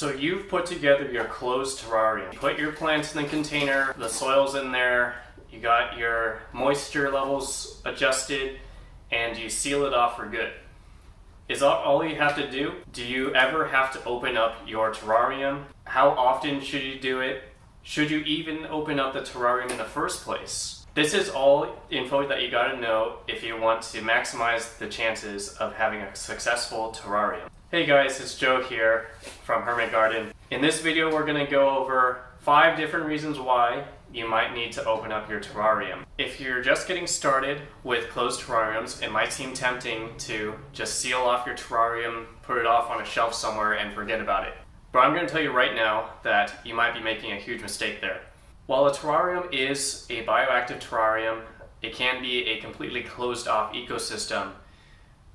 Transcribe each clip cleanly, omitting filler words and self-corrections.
So you've put together your closed terrarium. You put your plants in the container, the soil's in there, you got your moisture levels adjusted, and you seal it off for good. Is that all you have to do? Do you ever have to open up your terrarium? How often should you do it? Should you even open up the terrarium in the first place? This is all info that you gotta know if you want to maximize the chances of having a successful terrarium. Hey guys, it's Joe here from Hermit Garden. In this video we're gonna go over 5 different reasons why you might need to open up your terrarium. If you're just getting started with closed terrariums, it might seem tempting to just seal off your terrarium, put it off on a shelf somewhere and forget about it. But I'm going to tell you right now that you might be making a huge mistake there. While a terrarium is a bioactive terrarium, it can be a completely closed off ecosystem.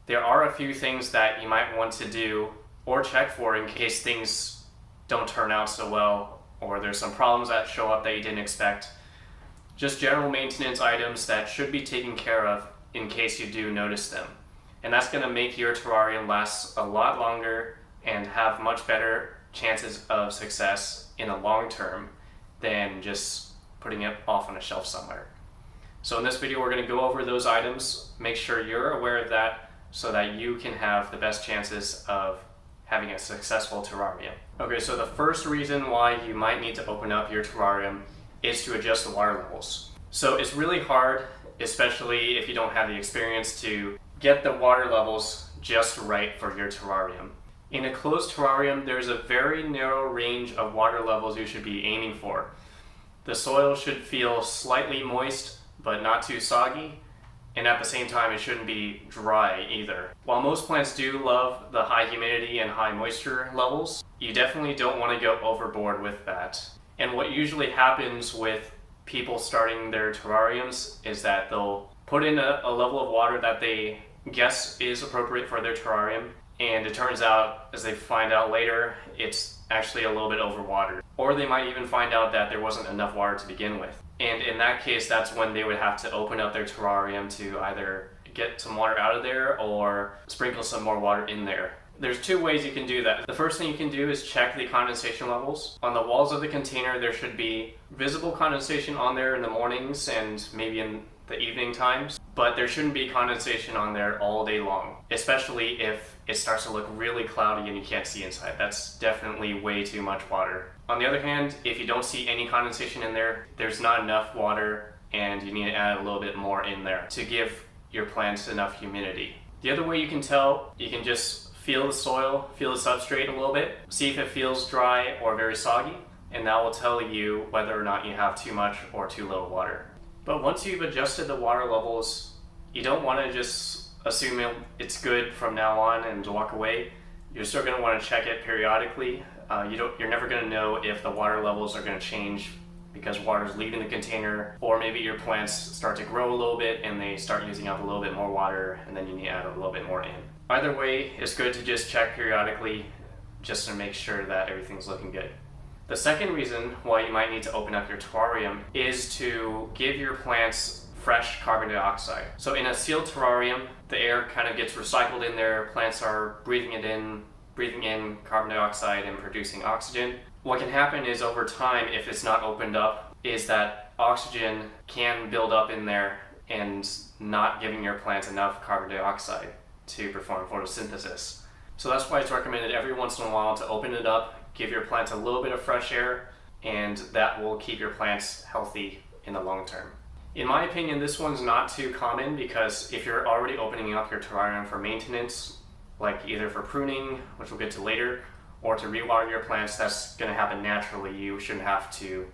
There are a few things that you might want to do or check for in case things don't turn out so well, or there's some problems that show up that you didn't expect. Just general maintenance items that should be taken care of in case you do notice them. And that's going to make your terrarium last a lot longer and have much better chances of success in the long term than just putting it off on a shelf somewhere. So in this video we're going to go over those items, make sure you're aware of that so that you can have the best chances of having a successful terrarium. Okay, so the first reason why you might need to open up your terrarium is to adjust the water levels. So it's really hard, especially if you don't have the experience, to get the water levels just right for your terrarium. In a closed terrarium, there's a very narrow range of water levels you should be aiming for. The soil should feel slightly moist, but not too soggy. And at the same time, it shouldn't be dry either. While most plants do love the high humidity and high moisture levels, you definitely don't want to go overboard with that. And what usually happens with people starting their terrariums is that they'll put in a level of water that they guess is appropriate for their terrarium, and it turns out, as they find out later, it's actually a little bit overwatered. Or they might even find out that there wasn't enough water to begin with. And in that case, that's when they would have to open up their terrarium to either get some water out of there or sprinkle some more water in there. There's 2 ways you can do that. The first thing you can do is check the condensation levels. On the walls of the container, there should be visible condensation on there in the mornings and maybe in the evening times, but there shouldn't be condensation on there all day long, especially if it starts to look really cloudy and you can't see inside. That's definitely way too much water. On the other hand, if you don't see any condensation in there, there's not enough water and you need to add a little bit more in there to give your plants enough humidity. The other way you can tell, you can just feel the soil, feel the substrate a little bit, see if it feels dry or very soggy, and that will tell you whether or not you have too much or too little water. But once you've adjusted the water levels, you don't want to just assume it's good from now on and walk away. You're still going to want to check it periodically. You're never going to know if the water levels are going to change because water is leaving the container, or maybe your plants start to grow a little bit and they start using up a little bit more water and then you need to add a little bit more in. Either way, it's good to just check periodically just to make sure that everything's looking good. The second reason why you might need to open up your terrarium is to give your plants fresh carbon dioxide. So in a sealed terrarium, the air kind of gets recycled in there, plants are breathing in carbon dioxide and producing oxygen. What can happen is over time, if it's not opened up, is that oxygen can build up in there and not giving your plants enough carbon dioxide to perform photosynthesis. So that's why it's recommended every once in a while to open it up, give your plants a little bit of fresh air, and that will keep your plants healthy in the long term. In my opinion, this one's not too common because if you're already opening up your terrarium for maintenance, like either for pruning, which we'll get to later, or to rewater your plants, that's going to happen naturally. You shouldn't have to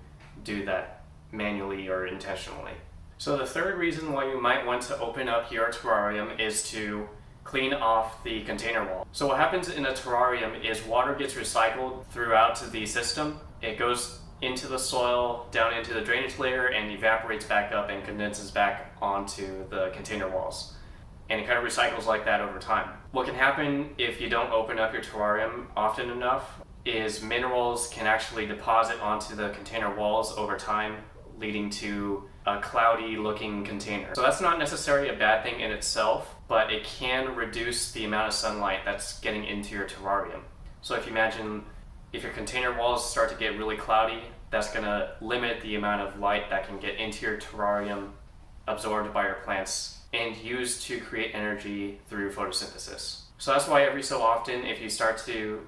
do that manually or intentionally. So the third reason why you might want to open up your terrarium is to clean off the container wall. So what happens in a terrarium is water gets recycled throughout the system. It goes into the soil, down into the drainage layer, and evaporates back up and condenses back onto the container walls. And it kind of recycles like that over time. What can happen if you don't open up your terrarium often enough is minerals can actually deposit onto the container walls over time, leading to a cloudy looking container. So that's not necessarily a bad thing in itself, but it can reduce the amount of sunlight that's getting into your terrarium. So if you imagine If your container walls start to get really cloudy, that's going to limit the amount of light that can get into your terrarium, absorbed by your plants, and used to create energy through photosynthesis. So that's why every so often, if you start to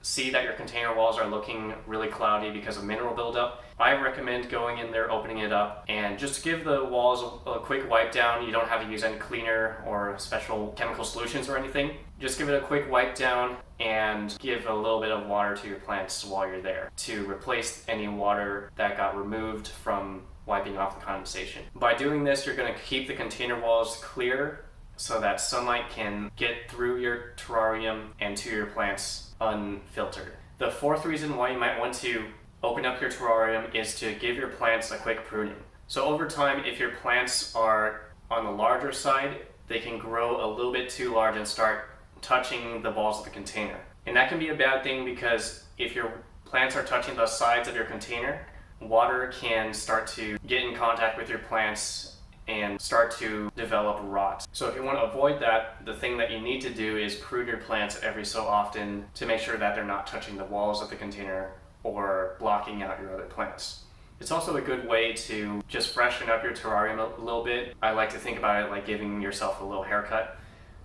see that your container walls are looking really cloudy because of mineral buildup, I recommend going in there, opening it up, and just give the walls a quick wipe down. You don't have to use any cleaner or special chemical solutions or anything. Just give it a quick wipe down and give a little bit of water to your plants while you're there to replace any water that got removed from wiping off the condensation. By doing this, you're going to keep the container walls clear so that sunlight can get through your terrarium and to your plants unfiltered. The fourth reason why you might want to open up your terrarium is to give your plants a quick pruning. So over time, if your plants are on the larger side, they can grow a little bit too large and start touching the walls of the container. And that can be a bad thing because if your plants are touching the sides of your container, water can start to get in contact with your plants and start to develop rot. So if you want to avoid that, the thing that you need to do is prune your plants every so often to make sure that they're not touching the walls of the container or blocking out your other plants. It's also a good way to just freshen up your terrarium a little bit. I like to think about it like giving yourself a little haircut.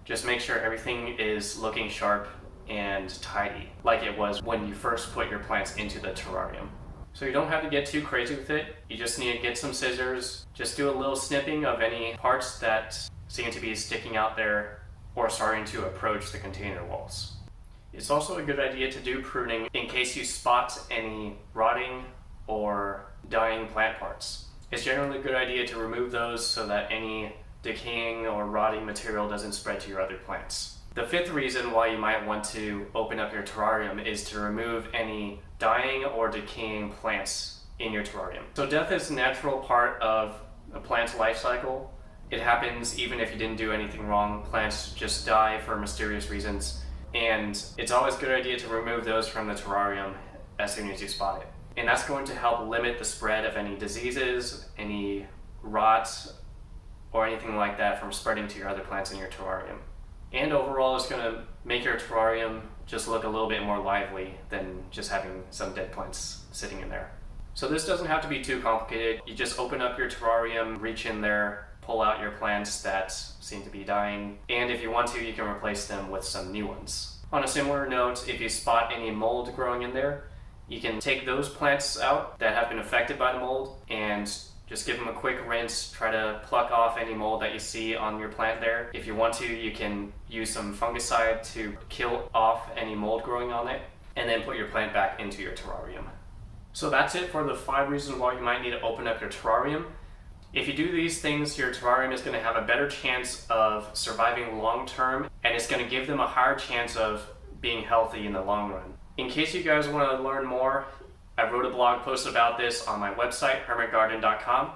Just make sure everything is looking sharp and tidy, like it was when you first put your plants into the terrarium. So you don't have to get too crazy with it. You just need to get some scissors, just do a little snipping of any parts that seem to be sticking out there or starting to approach the container walls. It's also a good idea to do pruning in case you spot any rotting or dying plant parts. It's generally a good idea to remove those so that any decaying or rotting material doesn't spread to your other plants. The fifth reason why you might want to open up your terrarium is to remove any dying or decaying plants in your terrarium. So death is a natural part of a plant's life cycle. It happens even if you didn't do anything wrong. Plants just die for mysterious reasons. And it's always a good idea to remove those from the terrarium as soon as you spot it. And that's going to help limit the spread of any diseases, any rot, or anything like that from spreading to your other plants in your terrarium. And overall, it's going to make your terrarium just look a little bit more lively than just having some dead plants sitting in there. So this doesn't have to be too complicated. You just open up your terrarium, reach in there, pull out your plants that seem to be dying, and if you want to, you can replace them with some new ones. On a similar note, if you spot any mold growing in there, you can take those plants out that have been affected by the mold and just give them a quick rinse, try to pluck off any mold that you see on your plant there. If you want to, you can use some fungicide to kill off any mold growing on it, and then put your plant back into your terrarium. So that's it for the 5 reasons why you might need to open up your terrarium. If you do these things, your terrarium is going to have a better chance of surviving long term, and it's going to give them a higher chance of being healthy in the long run. In case you guys want to learn more, I wrote a blog post about this on my website, hermitgarden.com.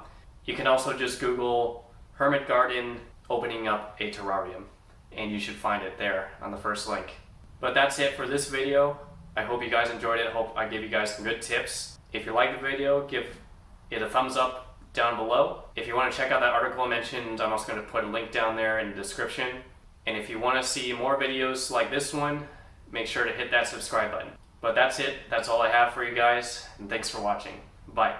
You can also just Google hermit garden opening up a terrarium, and you should find it there on the first link. But that's it for this video. I hope you guys enjoyed it. I hope I gave you guys some good tips. If you like the video, give it a thumbs up down below. If you want to check out that article I mentioned, I'm also going to put a link down there in the description. And if you want to see more videos like this one, make sure to hit that subscribe button. But that's it. That's all I have for you guys, and thanks for watching. Bye.